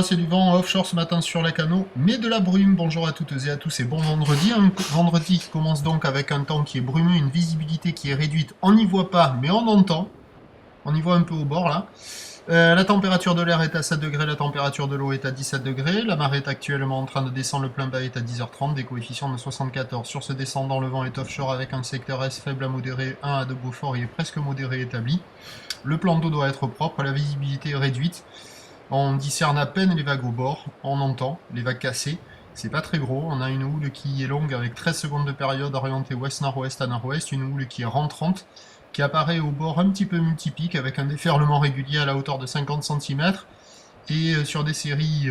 là c'est du vent offshore ce matin sur les canaux, mais de la brume. Bonjour à toutes et à tous et bon vendredi. Un vendredi qui commence donc avec un temps qui est brumeux, une visibilité qui est réduite. On n'y voit pas, mais on entend. On y voit un peu au bord là. La température de l'air est à 7 degrés, la température de l'eau est à 17 degrés. La marée est actuellement en train de descendre, le plein bas est à 10h30, des coefficients de 74. Sur ce descendant, le vent est offshore avec un secteur S faible à modéré, 1 à 2 Beaufort, il est presque modéré établi. Le plan d'eau doit être propre, la visibilité est réduite. On discerne à peine les vagues au bord, on entend les vagues cassées. C'est pas très gros, on a une houle qui est longue avec 13 secondes de période orientée ouest-nord-ouest à nord-ouest, une houle qui est rentrante, qui apparaît au bord un petit peu multipique avec un déferlement régulier à la hauteur de 50 cm. Et sur des séries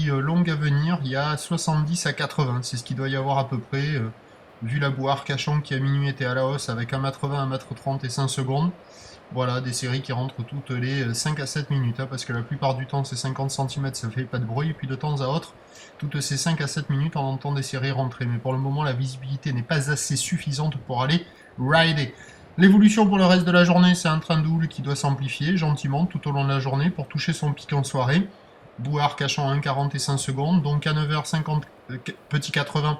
longues à venir, il y a 70 à 80, c'est ce qu'il doit y avoir à peu près, vu la boue Arcachon qui à minuit était à la hausse avec 1m20, 1m30 et 5 secondes. Voilà, des séries qui rentrent toutes les 5 à 7 minutes, parce que la plupart du temps c'est 50 cm, ça fait pas de bruit, et puis de temps à autre, toutes ces 5 à 7 minutes on entend des séries rentrer, mais pour le moment la visibilité n'est pas assez suffisante pour aller rider. L'évolution pour le reste de la journée, c'est un train de houle qui doit s'amplifier gentiment tout au long de la journée pour toucher son pic en soirée. Boue Arcachon à 1,40 et 5 secondes, donc à 9h50, petit 80,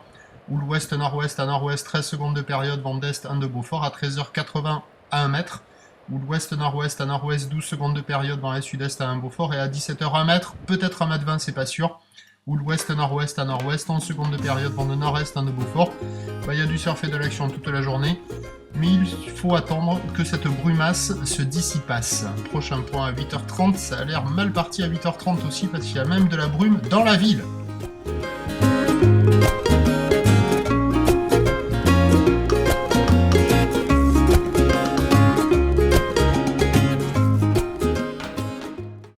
houle ouest-nord-ouest à nord-ouest, 13 secondes de période, vent d'est 1 de Beaufort, à 13h80 à 1 mètre. Ou l'ouest-nord-ouest à nord-ouest, 12 secondes de période dans les sud-est à 1 Beaufort, et à 17h 1 mètre, peut-être 1m20, c'est pas sûr. Ou l'ouest-nord-ouest à nord-ouest, 11 secondes de période vent de nord-est à 1 Beaufort. Il y a du surf et de l'action toute la journée, mais il faut attendre que cette brumasse se dissipasse. Prochain point à 8h30, ça a l'air mal parti à 8h30 aussi, parce qu'il y a même de la brume dans la ville.